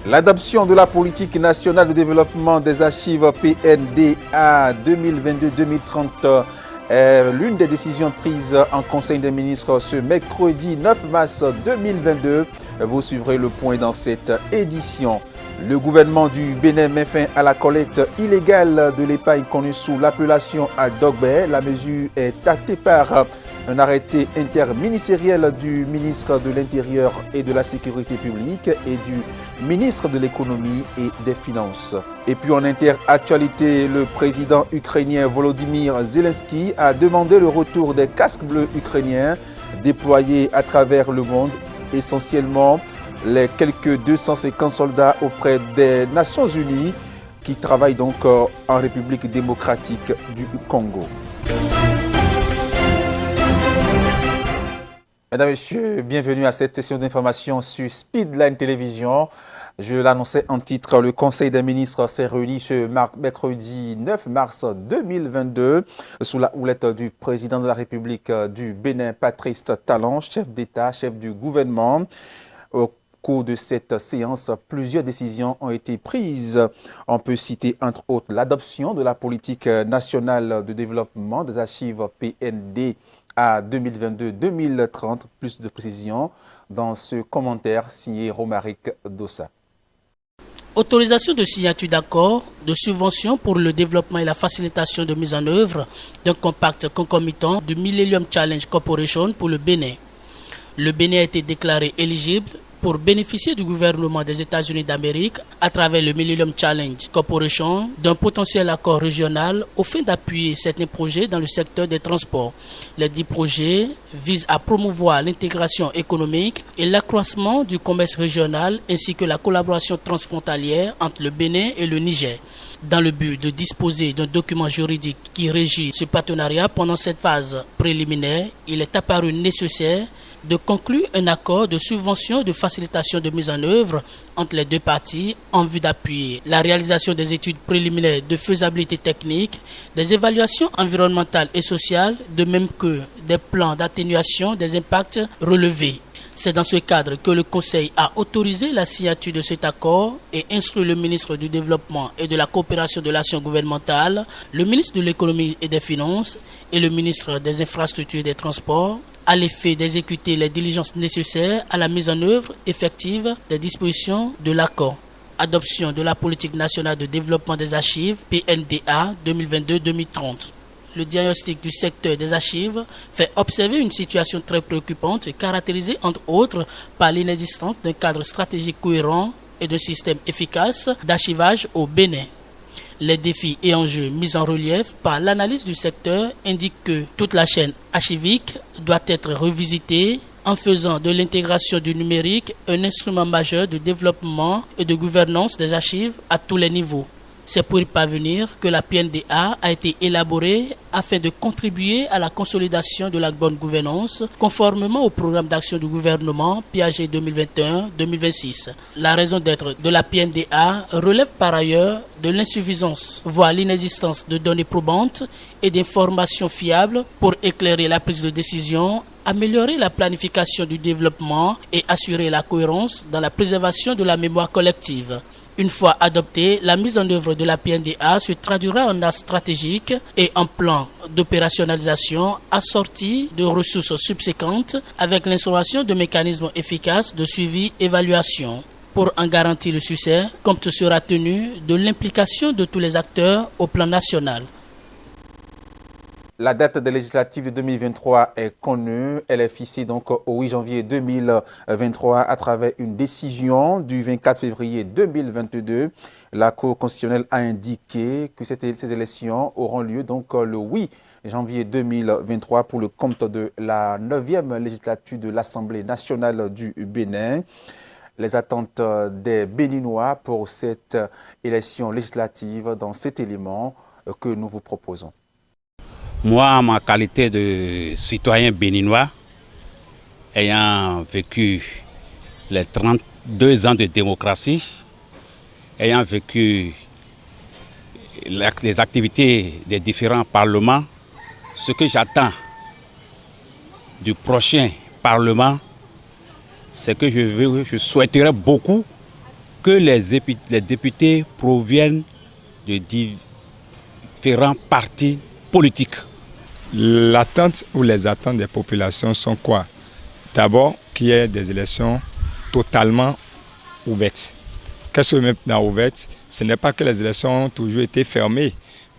L'adoption de la politique nationale de développement des archives PNDA 2022-2030 est l'une des décisions prises en Conseil des ministres ce mercredi 9 mars 2022. Vous suivrez le point dans cette édition. Le gouvernement du Bénin met fin à la collecte illégale de l'épargne connue sous l'appellation Aldogbe. La mesure est actée par un arrêté interministériel du ministre de l'Intérieur et de la Sécurité publique et du ministre de l'Économie et des Finances. Et puis en interactualité, le président ukrainien Volodymyr Zelensky a demandé le retour des casques bleus ukrainiens déployés à travers le monde, essentiellement les quelques 250 soldats auprès des Nations Unies qui travaillent donc en République démocratique du Congo. Mesdames et messieurs, bienvenue à cette session d'information sur Speedline Télévision. Je l'annonçais en titre, le Conseil des ministres s'est réuni ce mercredi 9 mars 2022 sous la houlette du président de la République du Bénin, Patrice Talon, chef d'État, chef du gouvernement. Au cours de cette séance, plusieurs décisions ont été prises. On peut citer entre autres l'adoption de la politique nationale de développement des archives PND à 2022-2030, plus de précision dans ce commentaire signé Romaric Dossa. Autorisation de signature d'accords, de subventions pour le développement et la facilitation de mise en œuvre d'un compact concomitant du Millennium Challenge Corporation pour le Bénin. Le Bénin a été déclaré éligible pour bénéficier du gouvernement des États-Unis d'Amérique à travers le Millennium Challenge Corporation d'un potentiel accord régional au fin d'appuyer certains projets dans le secteur des transports. Les 10 projets visent à promouvoir l'intégration économique et l'accroissement du commerce régional ainsi que la collaboration transfrontalière entre le Bénin et le Niger. Dans le but de disposer d'un document juridique qui régit ce partenariat pendant cette phase préliminaire, il est apparu nécessaire de conclure un accord de subvention et de facilitation de mise en œuvre entre les deux parties en vue d'appuyer la réalisation des études préliminaires de faisabilité technique, des évaluations environnementales et sociales, de même que des plans d'atténuation des impacts relevés. C'est dans ce cadre que le Conseil a autorisé la signature de cet accord et instruit le ministre du Développement et de la Coopération de l'Action gouvernementale, le ministre de l'Économie et des Finances et le ministre des Infrastructures et des Transports à l'effet d'exécuter les diligences nécessaires à la mise en œuvre effective des dispositions de l'accord. Adoption de la politique nationale de développement des archives PNDA 2022-2030. Le diagnostic du secteur des archives fait observer une situation très préoccupante caractérisée entre autres par l'inexistence d'un cadre stratégique cohérent et d'un système efficace d'archivage au Bénin. Les défis et enjeux mis en relief par l'analyse du secteur indiquent que toute la chaîne archivique doit être revisitée en faisant de l'intégration du numérique un instrument majeur de développement et de gouvernance des archives à tous les niveaux. C'est pour y parvenir que la PNDA a été élaborée afin de contribuer à la consolidation de la bonne gouvernance conformément au programme d'action du gouvernement PAG 2021-2026. La raison d'être de la PNDA relève par ailleurs de l'insuffisance, voire l'inexistence de données probantes et d'informations fiables pour éclairer la prise de décision, améliorer la planification du développement et assurer la cohérence dans la préservation de la mémoire collective. Une fois adoptée, la mise en œuvre de la PNDA se traduira en axe stratégique et en plan d'opérationnalisation assorti de ressources subséquentes avec l'instauration de mécanismes efficaces de suivi-évaluation. Pour en garantir le succès, compte sera tenu de l'implication de tous les acteurs au plan national. La date des législatives de 2023 est connue. Elle est fixée donc au 8 janvier 2023 à travers une décision du 24 février 2022. La Cour constitutionnelle a indiqué que ces élections auront lieu donc le 8 janvier 2023 pour le compte de la 9e législature de l'Assemblée nationale du Bénin. Les attentes des Béninois pour cette élection législative dans cet élément que nous vous proposons. Moi, en ma qualité de citoyen béninois, ayant vécu les 32 ans de démocratie, ayant vécu les activités des différents parlements, ce que j'attends du prochain Parlement, c'est que je souhaiterais beaucoup que les députés proviennent de différents partis politiques. L'attente ou les attentes des populations sont quoi? D'abord, qu'il y ait des élections totalement ouvertes. Qu'est-ce que je mets dans ouverte? Ce n'est pas que les élections ont toujours été fermées,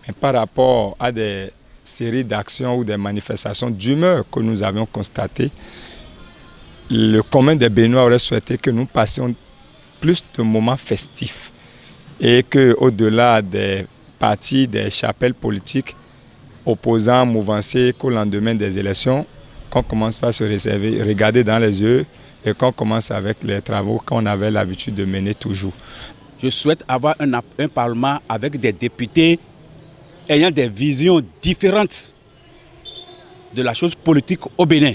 mais par rapport à des séries d'actions ou des manifestations d'humeur que nous avions constatées, le commun des Béninois aurait souhaité que nous passions plus de moments festifs et qu'au-delà des partis, des chapelles politiques, opposants, mouvanciers, qu'au lendemain des élections, qu'on commence par se réserver, regarder dans les yeux et qu'on commence avec les travaux qu'on avait l'habitude de mener toujours. Je souhaite avoir un Parlement avec des députés ayant des visions différentes de la chose politique au Bénin.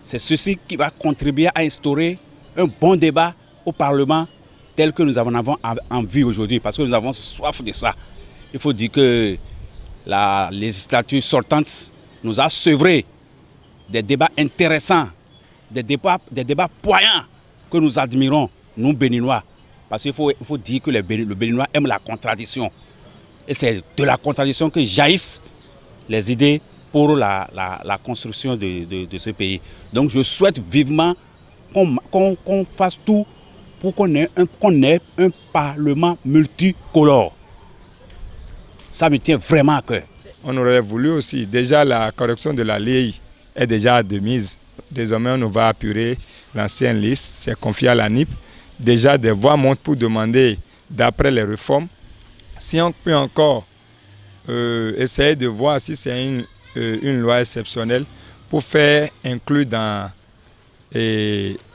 C'est ceci qui va contribuer à instaurer un bon débat au Parlement tel que nous en avons envie aujourd'hui, parce que nous avons soif de ça. Il faut dire que la législature sortante nous a sevré des débats intéressants, des débats poignants que nous admirons, nous Béninois. Parce qu'il faut dire que le Béninois aime la contradiction. Et c'est de la contradiction que jaillissent les idées pour la construction de ce pays. Donc je souhaite vivement qu'on fasse tout pour qu'on ait un Parlement multicolore. Ça me tient vraiment à cœur. On aurait voulu aussi, déjà la correction de la LEI est déjà de mise. Désormais, on va apurer l'ancienne liste, c'est confié à la NIP. Déjà, des voix montent pour demander, d'après les réformes, si on peut encore essayer de voir si c'est une loi exceptionnelle pour faire inclure dans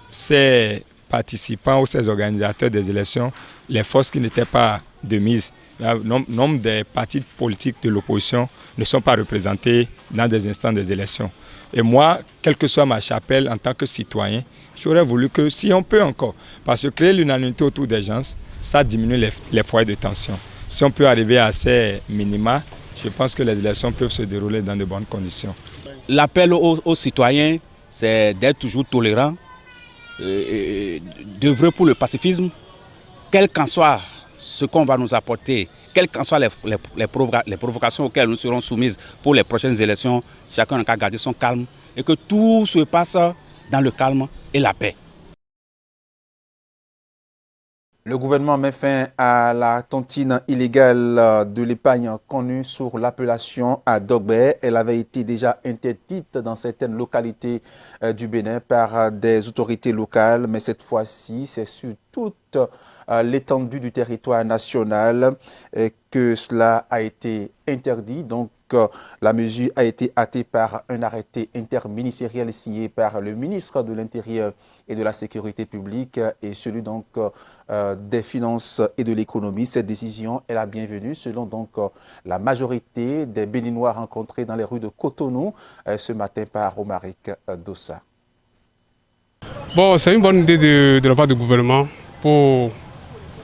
ces participants ou ces organisateurs des élections les forces qui n'étaient pas de mise. Le nombre des partis politiques de l'opposition ne sont pas représentés dans des instants des élections. Et moi, quelle que soit ma chapelle en tant que citoyen, j'aurais voulu que, si on peut encore, parce que créer l'unanimité autour des gens, ça diminue les foyers de tension. Si on peut arriver à ces minima, je pense que les élections peuvent se dérouler dans de bonnes conditions. L'appel aux citoyens, c'est d'être toujours tolérants, d'œuvrer pour le pacifisme, quel qu'en soit ce qu'on va nous apporter, quelles qu'en soient les provocations auxquelles nous serons soumises pour les prochaines élections, chacun n'a qu'à garder son calme et que tout se passe dans le calme et la paix. Le gouvernement met fin à la tontine illégale de l'épargne connue sous l'appellation Adogbe. Elle avait été déjà interdite dans certaines localités du Bénin par des autorités locales, mais cette fois-ci, c'est sur toute l'étendue du territoire national que cela a été interdit. Donc, la mesure a été hâtée par un arrêté interministériel signé par le ministre de l'Intérieur et de la Sécurité publique et celui donc des Finances et de l'Économie. Cette décision est la bienvenue selon donc la majorité des Béninois rencontrés dans les rues de Cotonou ce matin par Romaric Dossa. Bon, c'est une bonne idée de la part du gouvernement pour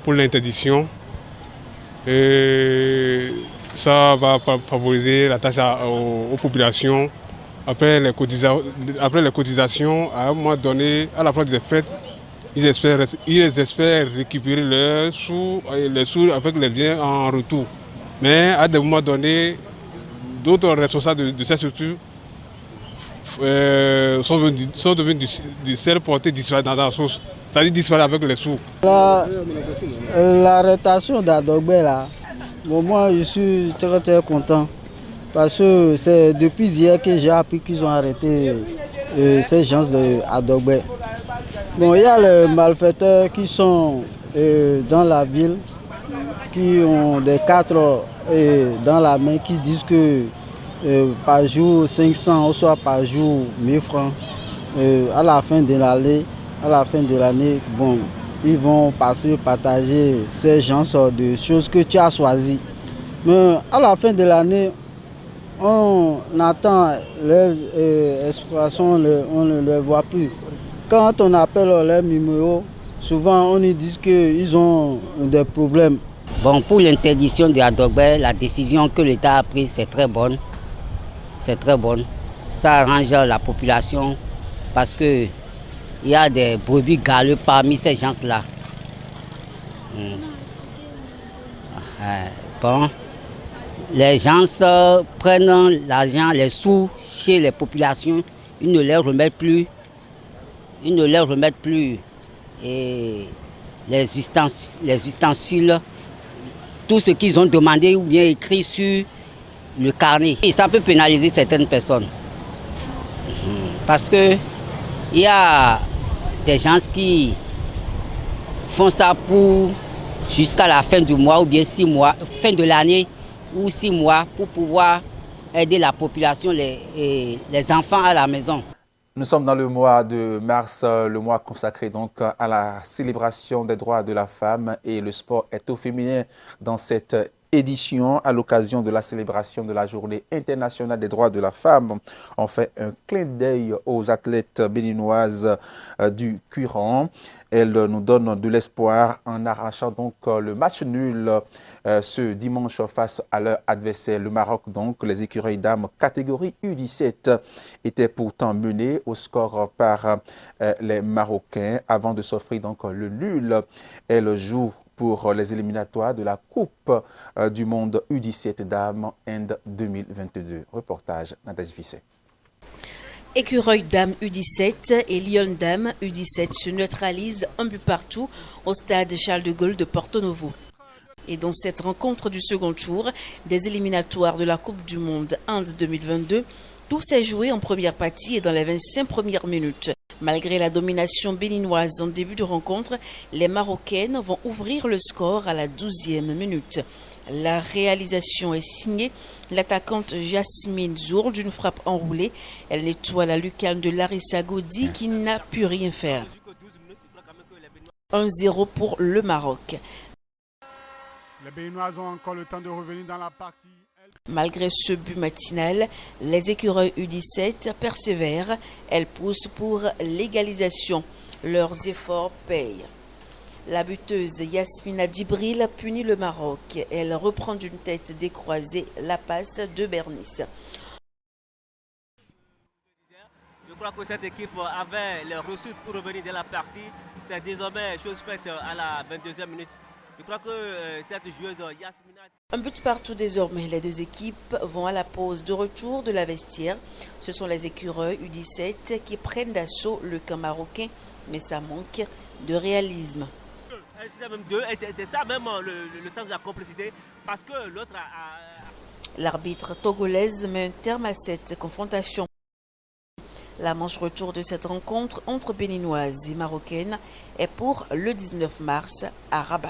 l'interdiction. Et ça va favoriser la tâche aux populations. Après les cotisations, à un moment donné, à la fin des fêtes, ils espèrent récupérer les sous avec les biens en retour. Mais à des moments donnés, d'autres responsables de ces structures sont devenus du sel porté disparaître dans la sauce, c'est-à-dire disparaître avec les sous. L'arrestation d'Adogbe là, moi je suis très content parce que c'est depuis hier que j'ai appris qu'ils ont arrêté ces gens d'Adogbe. Bon, il y a les malfaiteurs qui sont dans la ville, qui ont des 4 dans la main, qui disent que par jour 500 ou soit par jour 1000 francs. À la fin de l'année, bon, ils vont partager ces genres de choses que tu as choisies. Mais à la fin de l'année, on attend les explorations, on ne les voit plus. Quand on appelle les numéros, souvent on nous dit qu'ils ont des problèmes. Bon, pour l'interdiction de Adogbe, la décision que l'État a prise, c'est très bonne. C'est très bonne. Ça arrange la population parce qu'il y a des brebis galeux parmi ces gens-là. Bon, les gens prennent l'argent, les sous chez les populations, ils ne les remettent plus. Et les ustensiles, tout ce qu'ils ont demandé ou bien écrit sur le carnet. Et ça peut pénaliser certaines personnes. Parce qu'il y a des gens qui font ça pour jusqu'à la fin du mois ou bien 6 mois, fin de l'année ou 6 mois pour pouvoir aider la population, les enfants à la maison. Nous sommes dans le mois de mars, le mois consacré donc à la célébration des droits de la femme, et le sport est au féminin dans cette édition à l'occasion de la célébration de la Journée internationale des droits de la femme. On fait un clin d'œil aux athlètes béninoises du Cuiran. Elles nous donnent de l'espoir en arrachant donc le match nul ce dimanche face à leur adversaire, le Maroc. Donc les écureuils dames catégorie U17 étaient pourtant menées au score par les Marocains avant de s'offrir donc le nul. Elles jouent pour les éliminatoires de la Coupe du Monde U17 dames Inde 2022. Reportage Nadège Fisset. Écureuil Dame U17 et Lyon Dame U17 se neutralisent un but partout au stade Charles de Gaulle de Porto Novo. Et dans cette rencontre du second tour des éliminatoires de la Coupe du Monde Inde 2022, tout s'est joué en première partie et dans les 25 premières minutes. Malgré la domination béninoise en début de rencontre, les Marocaines vont ouvrir le score à la 12e minute. La réalisation est signée l'attaquante Jasmine Zour d'une frappe enroulée. Elle nettoie la lucarne de Larissa Gaudi qui n'a pu rien faire. 1-0 pour le Maroc. Les Béninoises ont encore le temps de revenir dans la partie. Malgré ce but matinal, les écureuils U17 persévèrent. Elles poussent pour l'égalisation. Leurs efforts payent. La buteuse Yasmina Djibril punit le Maroc. Elle reprend d'une tête décroisée la passe de Bernice. Je crois que cette équipe avait les ressources pour revenir dans la partie. C'est désormais chose faite à la 22e minute. Je crois que cette joueuse Yasmina... Un but partout désormais. Les deux équipes vont à la pause de retour de la vestiaire. Ce sont les écureuils U17 qui prennent d'assaut le camp marocain, mais ça manque de réalisme. C'est ça même le sens de la complicité, parce que l'autre a... L'arbitre togolaise met un terme à cette confrontation. La manche retour de cette rencontre entre béninoises et marocaines est pour le 19 mars à Rabat.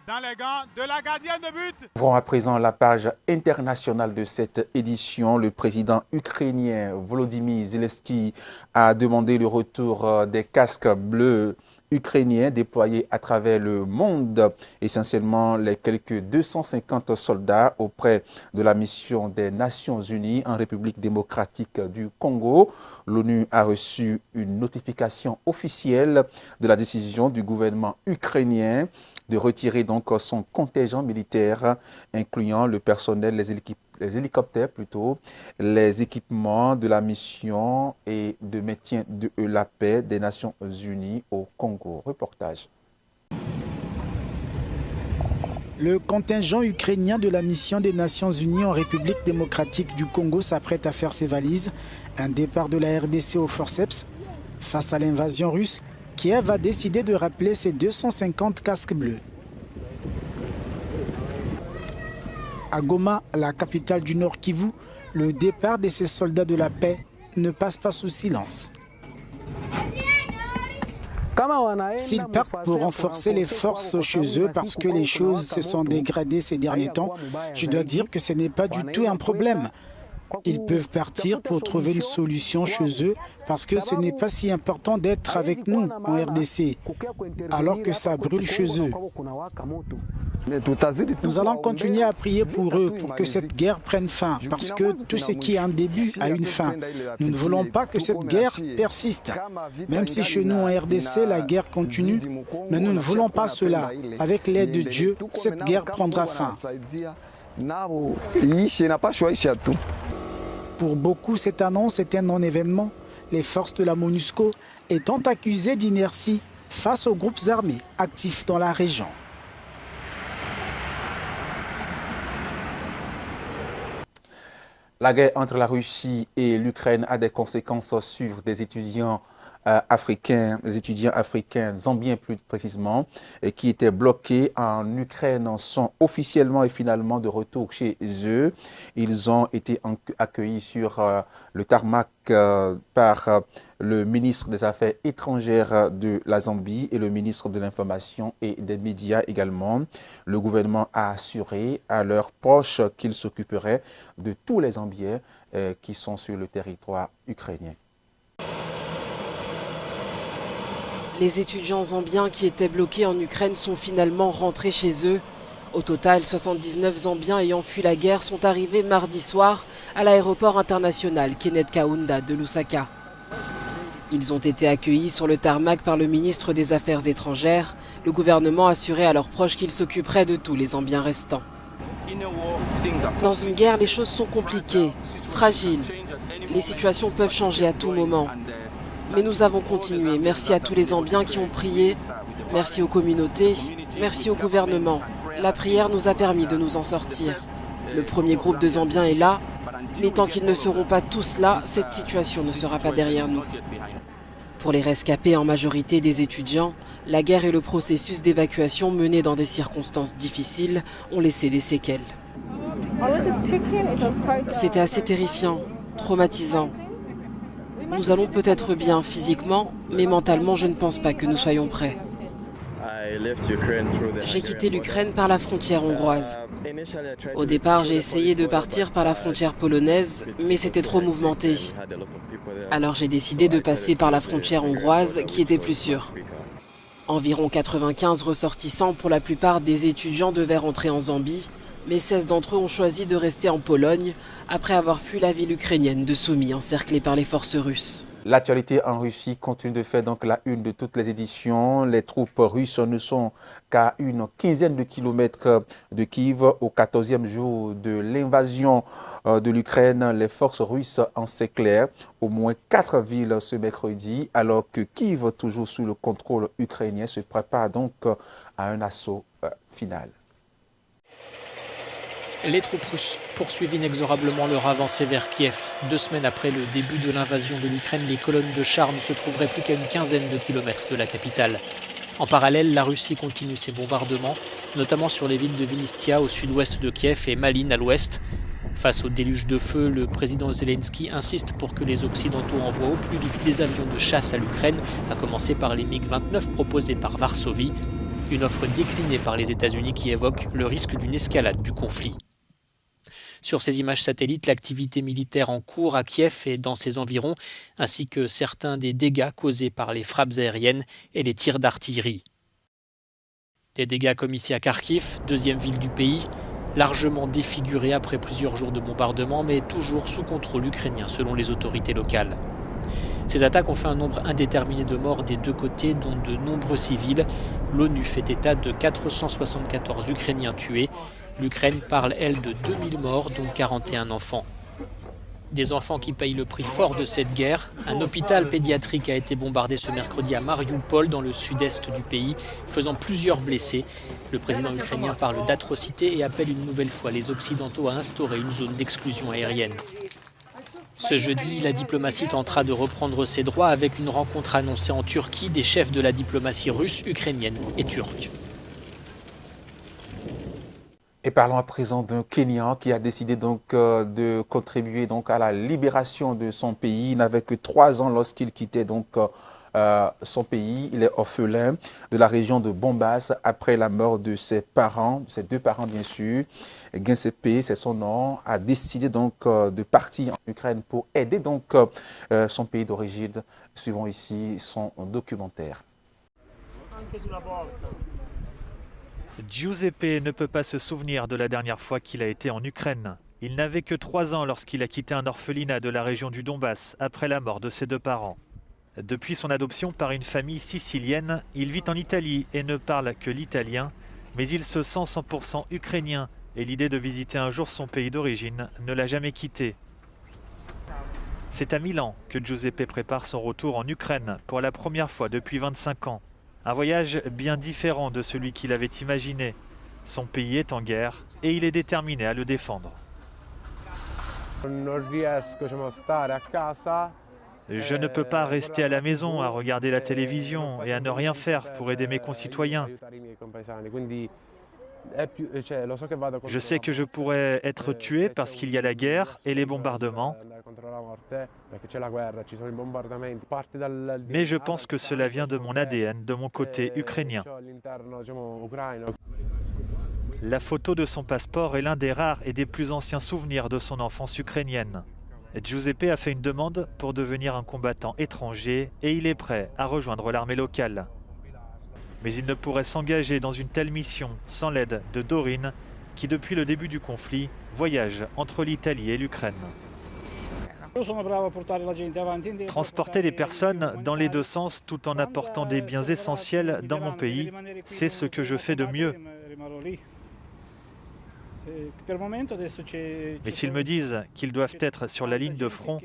Dans les gants de la gardienne de but. Ouvrons à présent la page internationale de cette édition. Le président ukrainien Volodymyr Zelensky a demandé le retour des casques bleus ukrainiens déployés à travers le monde, essentiellement les quelques 250 soldats auprès de la mission des Nations Unies en République démocratique du Congo. L'ONU a reçu une notification officielle de la décision du gouvernement ukrainien de retirer donc son contingent militaire, incluant le personnel, les hélicoptères plutôt, les équipements de la mission et de maintien de la paix des Nations Unies au Congo. Reportage. Le contingent ukrainien de la mission des Nations Unies en République démocratique du Congo s'apprête à faire ses valises. Un départ de la RDC au forceps. Face à l'invasion russe, Kiev a décidé de rappeler ses 250 casques bleus. À Goma, la capitale du Nord Kivu, le départ de ces soldats de la paix ne passe pas sous silence. S'ils partent pour renforcer les forces chez eux parce que les choses se sont dégradées ces derniers temps, je dois dire que ce n'est pas du tout un problème. Ils peuvent partir pour trouver une solution chez eux parce que ce n'est pas si important d'être avec nous en RDC, alors que ça brûle chez eux. Nous allons continuer à prier pour eux, pour que cette guerre prenne fin, parce que tout ce qui a un début a une fin. Nous ne voulons pas que cette guerre persiste. Même si chez nous en RDC, la guerre continue, mais nous ne voulons pas cela. Avec l'aide de Dieu, cette guerre prendra fin. Pour beaucoup, cette annonce est un non-événement. Les forces de la MONUSCO étant accusées d'inertie face aux groupes armés actifs dans la région. La guerre entre la Russie et l'Ukraine a des conséquences sur des étudiants africains, zambiens plus précisément, qui étaient bloqués en Ukraine, sont officiellement et finalement de retour chez eux. Ils ont été accueillis sur le tarmac par le ministre des Affaires étrangères de la Zambie et le ministre de l'Information et des Médias également. Le gouvernement a assuré à leurs proches qu'ils s'occuperaient de tous les Zambiens qui sont sur le territoire ukrainien. Les étudiants zambiens qui étaient bloqués en Ukraine sont finalement rentrés chez eux. Au total, 79 Zambiens ayant fui la guerre sont arrivés mardi soir à l'aéroport international Kenneth Kaunda de Lusaka. Ils ont été accueillis sur le tarmac par le ministre des Affaires étrangères. Le gouvernement assurait à leurs proches qu'il s'occuperait de tous les Zambiens restants. Dans une guerre, les choses sont compliquées, fragiles. Les situations peuvent changer à tout moment. Mais nous avons continué. Merci à tous les Zambiens qui ont prié. Merci aux communautés. Merci au gouvernement. La prière nous a permis de nous en sortir. Le premier groupe de Zambiens est là. Mais tant qu'ils ne seront pas tous là, cette situation ne sera pas derrière nous. Pour les rescapés, en majorité des étudiants, la guerre et le processus d'évacuation mené dans des circonstances difficiles ont laissé des séquelles. C'était assez terrifiant, traumatisant. Nous allons peut-être bien physiquement, mais mentalement, je ne pense pas que nous soyons prêts. J'ai quitté l'Ukraine par la frontière hongroise. Au départ, j'ai essayé de partir par la frontière polonaise, mais c'était trop mouvementé. Alors j'ai décidé de passer par la frontière hongroise, qui était plus sûre. Environ 95 ressortissants, pour la plupart des étudiants, devaient rentrer en Zambie, mais 16 d'entre eux ont choisi de rester en Pologne après avoir fui la ville ukrainienne de Soumy, encerclée par les forces russes. L'actualité en Russie continue de faire donc la une de toutes les éditions. Les troupes russes ne sont qu'à une quinzaine de kilomètres de Kiev. Au 14e jour de l'invasion de l'Ukraine, les forces russes encerclèrent au moins 4 villes ce mercredi, alors que Kiev, toujours sous le contrôle ukrainien, se prépare donc à un assaut final. Les troupes russes poursuivent inexorablement leur avancée vers Kiev. 2 semaines après le début de l'invasion de l'Ukraine, les colonnes de chars ne se trouveraient plus qu'à une quinzaine de kilomètres de la capitale. En parallèle, la Russie continue ses bombardements, notamment sur les villes de Vinnytsia au sud-ouest de Kiev et Malyn à l'ouest. Face au déluge de feu, le président Zelensky insiste pour que les Occidentaux envoient au plus vite des avions de chasse à l'Ukraine, à commencer par les MiG-29 proposés par Varsovie. Une offre déclinée par les États-Unis qui évoque le risque d'une escalade du conflit. Sur ces images satellites, l'activité militaire en cours à Kiev et dans ses environs, ainsi que certains des dégâts causés par les frappes aériennes et les tirs d'artillerie. Des dégâts comme ici à Kharkiv, deuxième ville du pays, largement défigurée après plusieurs jours de bombardement, mais toujours sous contrôle ukrainien selon les autorités locales. Ces attaques ont fait un nombre indéterminé de morts des deux côtés, dont de nombreux civils. L'ONU fait état de 474 Ukrainiens tués. L'Ukraine parle, elle, de 2000 morts, dont 41 enfants. Des enfants qui payent le prix fort de cette guerre. Un hôpital pédiatrique a été bombardé ce mercredi à Mariupol, dans le sud-est du pays, faisant plusieurs blessés. Le président ukrainien parle d'atrocités et appelle une nouvelle fois les Occidentaux à instaurer une zone d'exclusion aérienne. Ce jeudi, la diplomatie tentera de reprendre ses droits avec une rencontre annoncée en Turquie des chefs de la diplomatie russe, ukrainienne et turque. Et parlons à présent d'un Kenyan qui a décidé donc de contribuer donc à la libération de son pays. Il n'avait que 3 ans lorsqu'il quittait donc son pays. Il est orphelin de la région de Bombas après la mort de ses parents, ses 2 parents bien sûr. Gensepe, c'est son nom, a décidé donc de partir en Ukraine pour aider donc son pays d'origine. Suivons ici son documentaire. Giuseppe ne peut pas se souvenir de la dernière fois qu'il a été en Ukraine. Il n'avait que 3 ans lorsqu'il a quitté un orphelinat de la région du Donbass après la mort de ses 2 parents. Depuis son adoption par une famille sicilienne, il vit en Italie et ne parle que l'italien, mais il se sent 100% ukrainien et l'idée de visiter un jour son pays d'origine ne l'a jamais quitté. C'est à Milan que Giuseppe prépare son retour en Ukraine pour la première fois depuis 25 ans. Un voyage bien différent de celui qu'il avait imaginé. Son pays est en guerre et il est déterminé à le défendre. Je ne peux pas rester à la maison à regarder la télévision et à ne rien faire pour aider mes concitoyens. Je sais que je pourrais être tué parce qu'il y a la guerre et les bombardements. Mais je pense que cela vient de mon ADN, de mon côté ukrainien. La photo de son passeport est l'un des rares et des plus anciens souvenirs de son enfance ukrainienne. Giuseppe a fait une demande pour devenir un combattant étranger et il est prêt à rejoindre l'armée locale. Mais il ne pourrait s'engager dans une telle mission sans l'aide de Dorine, qui depuis le début du conflit voyage entre l'Italie et l'Ukraine. Transporter les personnes dans les deux sens tout en apportant des biens essentiels dans mon pays, c'est ce que je fais de mieux. Mais s'ils me disent qu'ils doivent être sur la ligne de front,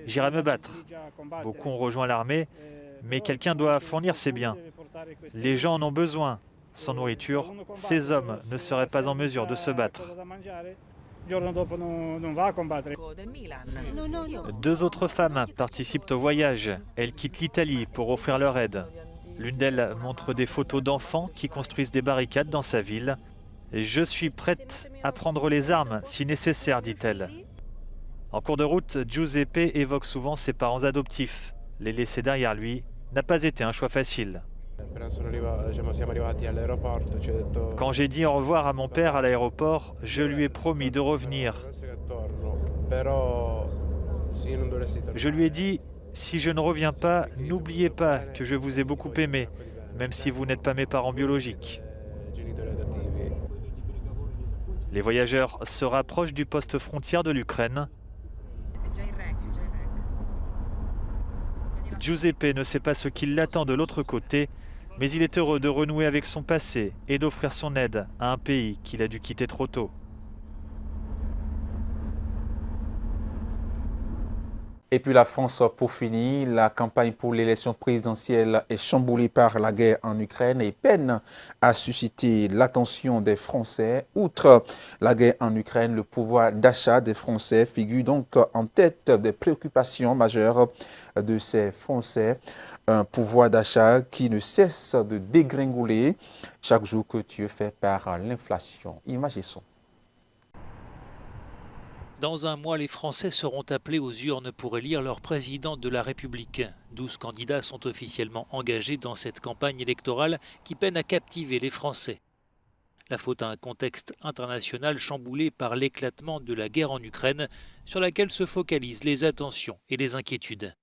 j'irai me battre. Beaucoup ont rejoint l'armée, mais quelqu'un doit fournir ces biens. Les gens en ont besoin. Sans nourriture, ces hommes ne seraient pas en mesure de se battre. 2 autres femmes participent au voyage. Elles quittent l'Italie pour offrir leur aide. L'une d'elles montre des photos d'enfants qui construisent des barricades dans sa ville. « Je suis prête à prendre les armes si nécessaire », dit-elle. En cours de route, Giuseppe évoque souvent ses parents adoptifs. Les laisser derrière lui n'a pas été un choix facile. Quand j'ai dit au revoir à mon père à l'aéroport, je lui ai promis de revenir. Je lui ai dit, si je ne reviens pas, n'oubliez pas que je vous ai beaucoup aimé, même si vous n'êtes pas mes parents biologiques. Les voyageurs se rapprochent du poste frontière de l'Ukraine. Giuseppe ne sait pas ce qui l'attend de l'autre côté, mais il est heureux de renouer avec son passé et d'offrir son aide à un pays qu'il a dû quitter trop tôt. Et puis la France, pour finir, la campagne pour l'élection présidentielle est chamboulée par la guerre en Ukraine et peine à susciter l'attention des Français. Outre la guerre en Ukraine, le pouvoir d'achat des Français figure donc en tête des préoccupations majeures de ces Français. Un pouvoir d'achat qui ne cesse de dégringoler chaque jour que tu es fait par l'inflation. Images et sons. Dans un mois, les Français seront appelés aux urnes pour élire leur président de la République. 12 candidats sont officiellement engagés dans cette campagne électorale qui peine à captiver les Français. La faute à un contexte international chamboulé par l'éclatement de la guerre en Ukraine, sur laquelle se focalisent les attentions et les inquiétudes.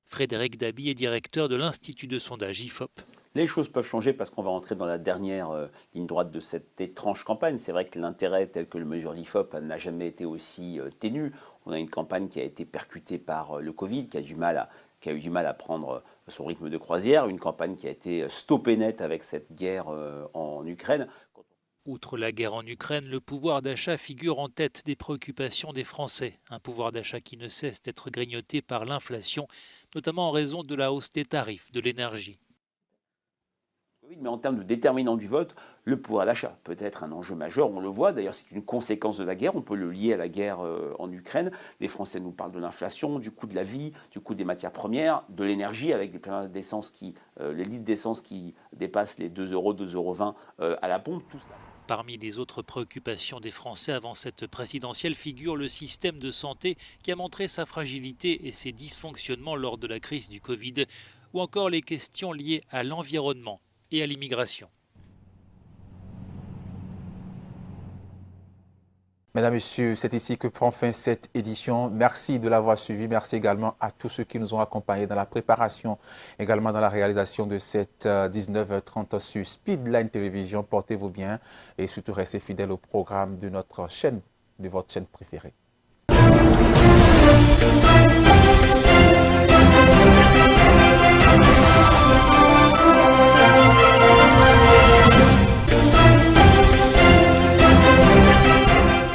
Frédéric Dabi est directeur de l'Institut de sondage IFOP. Les choses peuvent changer parce qu'on va rentrer dans la dernière ligne droite de cette étrange campagne. C'est vrai que l'intérêt tel que le mesure l'IFOP n'a jamais été aussi ténu. On a une campagne qui a été percutée par le Covid, qui a eu du mal à prendre son rythme de croisière, une campagne qui a été stoppée net avec cette guerre en Ukraine. Outre la guerre en Ukraine, le pouvoir d'achat figure en tête des préoccupations des Français. Un pouvoir d'achat qui ne cesse d'être grignoté par l'inflation, notamment en raison de la hausse des tarifs de l'énergie. Mais en termes de déterminant du vote, le pouvoir d'achat peut être un enjeu majeur. On le voit, d'ailleurs c'est une conséquence de la guerre, on peut le lier à la guerre en Ukraine. Les Français nous parlent de l'inflation, du coût de la vie, du coût des matières premières, de l'énergie avec des pleins d'essence les litres d'essence qui dépassent les 2 €, 2,20 € à la pompe, tout ça. Parmi les autres préoccupations des Français avant cette présidentielle figure le système de santé qui a montré sa fragilité et ses dysfonctionnements lors de la crise du Covid, ou encore les questions liées à l'environnement et à l'immigration. Mesdames, Messieurs, c'est ici que prend fin cette édition. Merci de l'avoir suivi. Merci également à tous ceux qui nous ont accompagnés dans la préparation, également dans la réalisation de cette 19h30 sur Speedline Télévision. Portez-vous bien et surtout restez fidèles au programme de notre chaîne, de votre chaîne préférée.